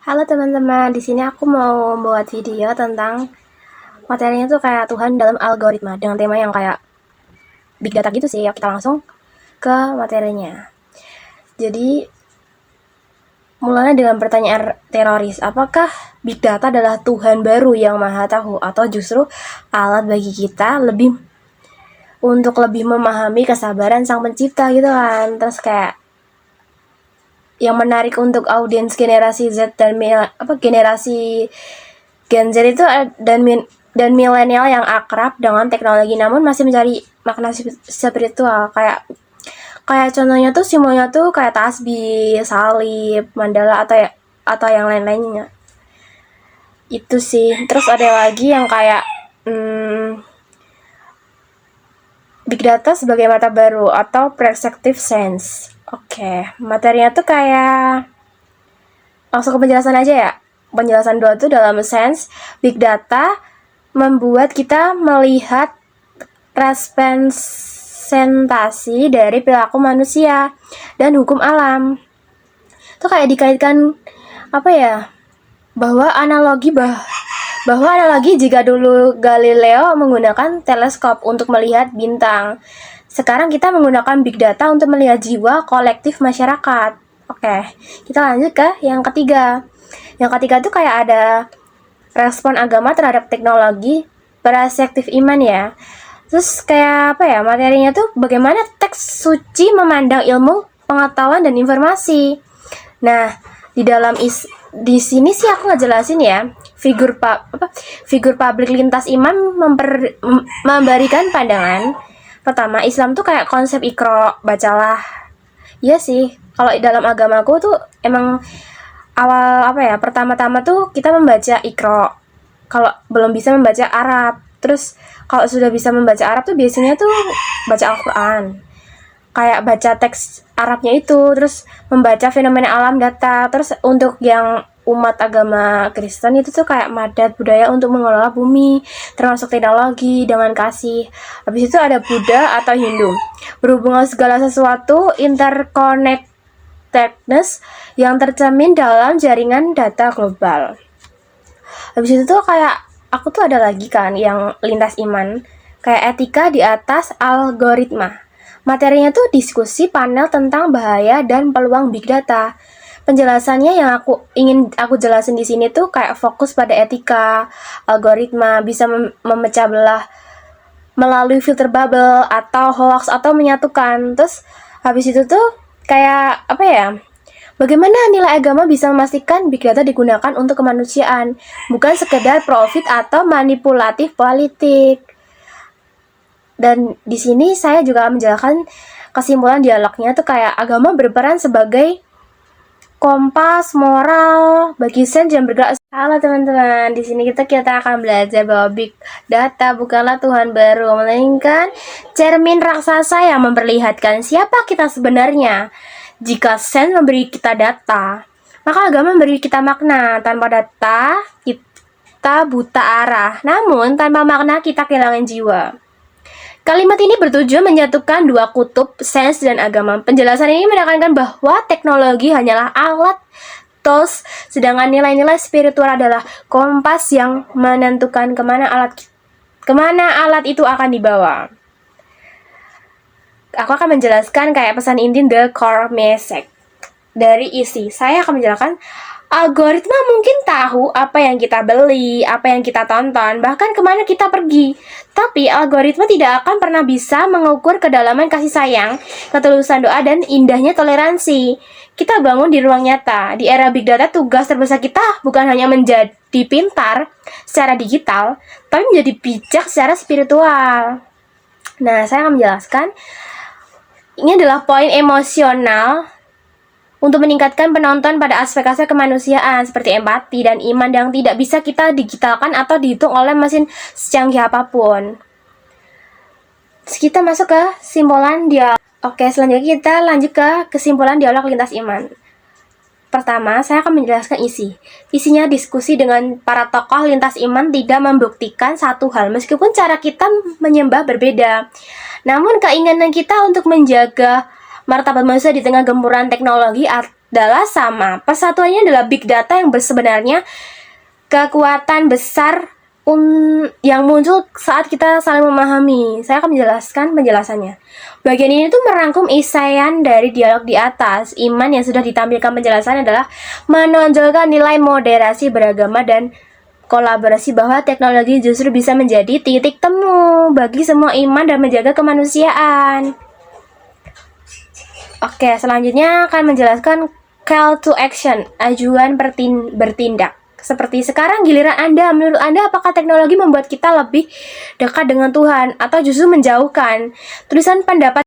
Halo teman-teman, di sini aku mau buat video tentang materinya tuh kayak Tuhan dalam algoritma dengan tema yang kayak big data gitu sih. Ya, kita langsung ke materinya. Jadi, mulanya dengan pertanyaan teroris, apakah big data adalah Tuhan baru yang maha tahu atau justru alat bagi kita untuk lebih memahami kesabaran sang pencipta gitu kan. Terus kayak yang menarik untuk audiens generasi Z dan generasi Gen Z itu dan milenial yang akrab dengan teknologi namun masih mencari makna spiritual, kayak contohnya tuh simbolnya tuh kayak tasbih, salib, mandala atau yang lain-lainnya. Itu sih. Terus ada lagi yang kayak big data sebagai mata baru atau perspective sense. Oke, materinya tuh kayak langsung ke penjelasan aja ya. Penjelasan dua tuh dalam sense big data membuat kita melihat representasi dari perilaku manusia dan hukum alam. Itu kayak dikaitkan apa ya? Bahwa analogi jika dulu Galileo menggunakan teleskop untuk melihat bintang, sekarang kita menggunakan big data untuk melihat jiwa kolektif masyarakat. Oke, kita lanjut ke yang ketiga. Yang ketiga tuh kayak ada respon agama terhadap teknologi, perspektif iman ya. Terus kayak apa ya, materinya tuh bagaimana teks suci memandang ilmu, pengetahuan dan informasi. Nah, di sini sih aku ngejelasin ya, figur publik lintas iman memberikan pandangan. Pertama, Islam tuh kayak konsep ikro, bacalah. Iya sih, kalau dalam agamaku tuh emang awal pertama-tama tuh kita membaca ikro kalau belum bisa membaca Arab. Terus kalau sudah bisa membaca Arab tuh biasanya tuh baca Al-Quran, kayak baca teks Arabnya itu, terus membaca fenomena alam data. Terus untuk yang umat agama Kristen itu tuh kayak madat budaya untuk mengelola bumi, termasuk teknologi dengan kasih. Habis itu ada Buddha atau Hindu, berhubungan segala sesuatu, interconnectedness yang tercermin dalam jaringan data global. Habis itu tuh kayak aku tuh ada lagi kan yang lintas iman, kayak etika di atas algoritma. Materinya tuh diskusi panel tentang bahaya dan peluang big data. Penjelasannya yang ingin aku jelasin di sini tuh kayak fokus pada etika, algoritma bisa memecah belah melalui filter bubble atau hoax atau menyatukan. Terus habis itu tuh kayak apa ya? Bagaimana nilai agama bisa memastikan big data digunakan untuk kemanusiaan, bukan sekedar profit atau manipulatif politik. Dan di sini saya juga menjelaskan kesimpulan dialognya tuh kayak agama berperan sebagai kompas moral bagi sains yang bergerak. Halo teman-teman, di sini kita akan belajar bahwa big data bukanlah Tuhan baru, melainkan cermin raksasa yang memperlihatkan siapa kita sebenarnya. Jika sains memberi kita data, maka agama memberi kita makna. Tanpa data, kita buta arah. Namun, tanpa makna, kita kehilangan jiwa. Kalimat ini bertujuan menyatukan dua kutub, sains dan agama. Penjelasan ini menekankan bahwa teknologi hanyalah alat tools, sedangkan nilai-nilai spiritual adalah kompas yang menentukan kemana alat itu akan dibawa. Aku akan menjelaskan kayak pesan inti the core message dari isi. Saya akan menjelaskan algoritma mungkin tahu apa yang kita beli, apa yang kita tonton, bahkan kemana kita pergi. Tapi algoritma tidak akan pernah bisa mengukur kedalaman kasih sayang, ketulusan doa, dan indahnya toleransi. Kita bangun di ruang nyata. Di era big data, tugas terbesar kita bukan hanya menjadi pintar secara digital, tapi menjadi bijak secara spiritual. Nah, saya akan menjelaskan. Ini adalah poin emosional untuk meningkatkan penonton pada aspek-aspek kemanusiaan seperti empati dan iman yang tidak bisa kita digitalkan atau dihitung oleh mesin secanggih apapun. Terus kita masuk ke kesimpulan dialog. Oke, selanjutnya kita lanjut ke kesimpulan dialog lintas iman. Pertama, saya akan menjelaskan isi. Isinya diskusi dengan para tokoh lintas iman tidak membuktikan satu hal, meskipun cara kita menyembah berbeda. Namun keinginan kita untuk menjaga martabat manusia di tengah gempuran teknologi adalah sama. Persatuannya adalah big data yang sebenarnya kekuatan besar yang muncul saat kita saling memahami. Saya akan menjelaskan penjelasannya. Bagian ini tuh merangkum isaian dari dialog di atas. Iman yang sudah ditampilkan penjelasannya adalah menonjolkan nilai moderasi beragama dan kolaborasi, bahwa teknologi justru bisa menjadi titik temu bagi semua iman dan menjaga kemanusiaan. Oke, selanjutnya akan menjelaskan call to action, ajuan bertindak. Seperti sekarang giliran Anda, menurut Anda apakah teknologi membuat kita lebih dekat dengan Tuhan atau justru menjauhkan? Tulisan pendapat